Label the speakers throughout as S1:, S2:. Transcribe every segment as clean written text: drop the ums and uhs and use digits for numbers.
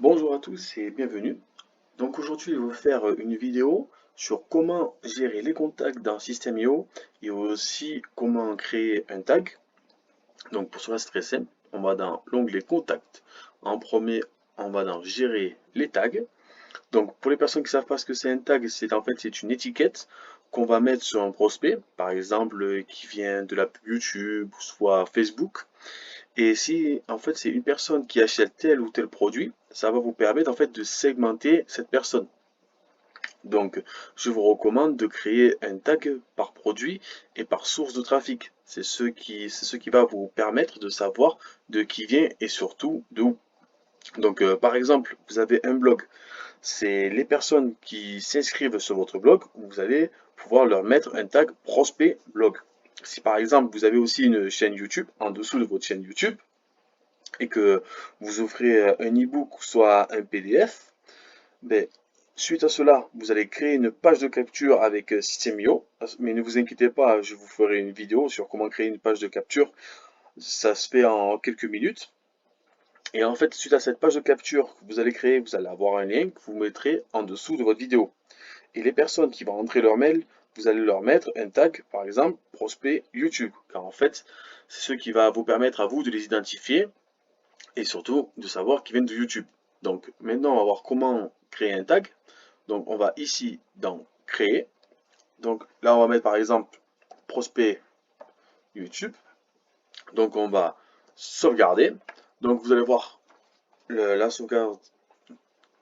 S1: Bonjour à tous et bienvenue. Donc aujourd'hui, je vais vous faire une vidéo sur comment gérer les contacts dans System.io et aussi comment créer un tag. Donc pour cela, c'est très simple. On va dans l'onglet Contacts. En premier, on va dans Gérer les tags. Donc pour les personnes qui ne savent pas ce que c'est un tag, c'est une étiquette qu'on va mettre sur un prospect, par exemple qui vient de la pub YouTube, soit Facebook. Et si en fait c'est une personne qui achète tel ou tel produit, ça va vous permettre en fait de segmenter cette personne. Donc je vous recommande de créer un tag par produit et par source de trafic. C'est ce qui va vous permettre de savoir de qui vient et surtout de où. Donc par exemple, vous avez un blog, c'est les personnes qui s'inscrivent sur votre blog, vous allez pouvoir leur mettre un tag prospect blog. Si par exemple vous avez aussi une chaîne YouTube en dessous de votre chaîne YouTube, et que vous offrez un e-book, soit un PDF, ben, suite à cela, vous allez créer une page de capture avec System.io. Mais ne vous inquiétez pas, je vous ferai une vidéo sur comment créer une page de capture. Ça se fait en quelques minutes. Et en fait, suite à cette page de capture que vous allez créer, vous allez avoir un lien que vous mettrez en dessous de votre vidéo. Et les personnes qui vont entrer leur mail, vous allez leur mettre un tag, par exemple, prospect YouTube. Car en fait, c'est ce qui va vous permettre à vous de les identifier et surtout de savoir qu'ils viennent de YouTube. Donc maintenant, on va voir comment créer un tag. Donc on va ici dans créer. Donc là, on va mettre par exemple prospect YouTube. Donc on va sauvegarder. Donc vous allez voir la sauvegarde.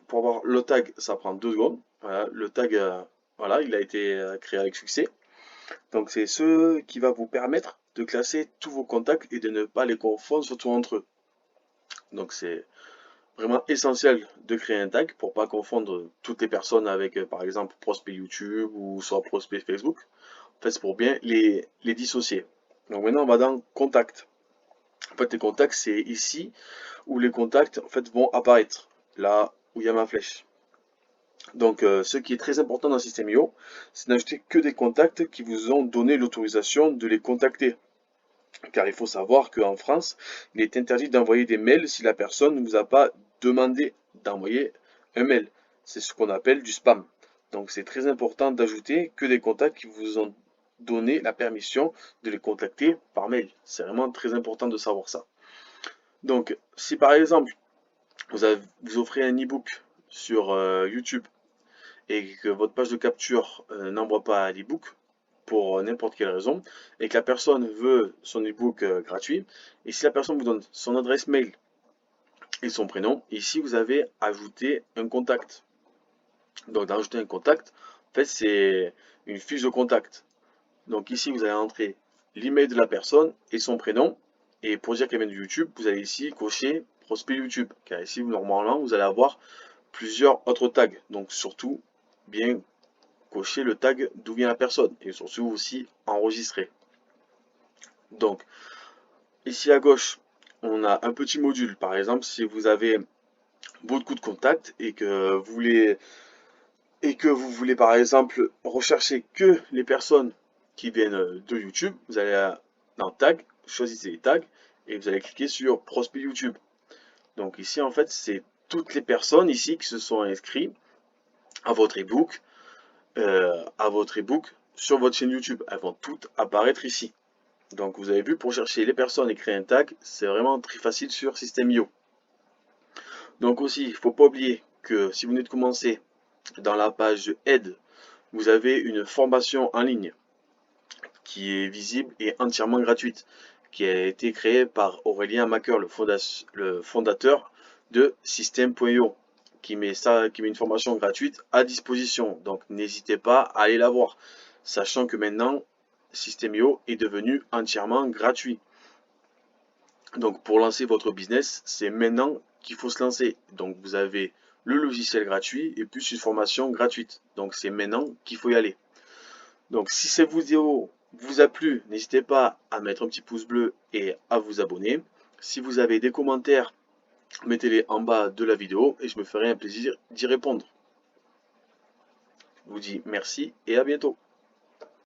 S1: Pour avoir le tag, ça prend 2 secondes. Voilà, le tag, voilà, il a été créé avec succès. Donc c'est ce qui va vous permettre de classer tous vos contacts et de ne pas les confondre, surtout entre eux. Donc c'est vraiment essentiel de créer un tag pour pas confondre toutes les personnes avec, par exemple, prospect YouTube ou soit prospect Facebook. En fait, c'est pour bien les dissocier. Donc maintenant, on va dans Contact. En fait, les contacts, c'est ici où les contacts en fait, vont apparaître, là où il y a ma flèche. Donc, ce qui est très important dans System.io, c'est d'ajouter que des contacts qui vous ont donné l'autorisation de les contacter. Car il faut savoir qu'en France, il est interdit d'envoyer des mails si la personne ne vous a pas demandé d'envoyer un mail. C'est ce qu'on appelle du spam. Donc c'est très important d'ajouter que des contacts qui vous ont donné la permission de les contacter par mail. C'est vraiment très important de savoir ça. Donc si par exemple vous offrez un e-book sur YouTube et que votre page de capture n'envoie pas l'e-book, pour n'importe quelle raison, et que la personne veut son e-book gratuit, et si la personne vous donne son adresse mail et son prénom, ici vous avez ajouté un contact. Donc d'ajouter un contact, en fait c'est une fiche de contact. Donc ici vous allez entrer l'email de la personne et son prénom, et pour dire qu'elle vient de YouTube, vous allez ici cocher prospect YouTube, car ici normalement vous allez avoir plusieurs autres tags. Donc surtout bien cocher le tag d'où vient la personne et surtout aussi enregistrer. Donc ici à gauche, on a un petit module. Par exemple, si vous avez beaucoup de contacts et que vous voulez par exemple rechercher que les personnes qui viennent de YouTube, vous allez dans Tag, choisissez les tags et vous allez cliquer sur Prospect YouTube. Donc ici en fait, c'est toutes les personnes ici qui se sont inscrites à votre ebook, sur votre chaîne YouTube. Elles vont toutes apparaître ici. Donc vous avez vu, pour chercher les personnes et créer un tag, c'est vraiment très facile sur System.io. Donc aussi, il ne faut pas oublier que si vous venez de commencer, dans la page aide, vous avez une formation en ligne qui est visible et entièrement gratuite, qui a été créée par Aurélien Macker, le fondateur de System.io, qui met une formation gratuite à disposition. Donc n'hésitez pas à aller la voir, sachant que maintenant, System.io est devenu entièrement gratuit. Donc pour lancer votre business, c'est maintenant qu'il faut se lancer. Donc vous avez le logiciel gratuit et plus une formation gratuite. Donc c'est maintenant qu'il faut y aller. Donc si cette vidéo vous a plu, n'hésitez pas à mettre un petit pouce bleu et à vous abonner. Si vous avez des commentaires, mettez-les en bas de la vidéo et je me ferai un plaisir d'y répondre. Je vous dis merci et à bientôt.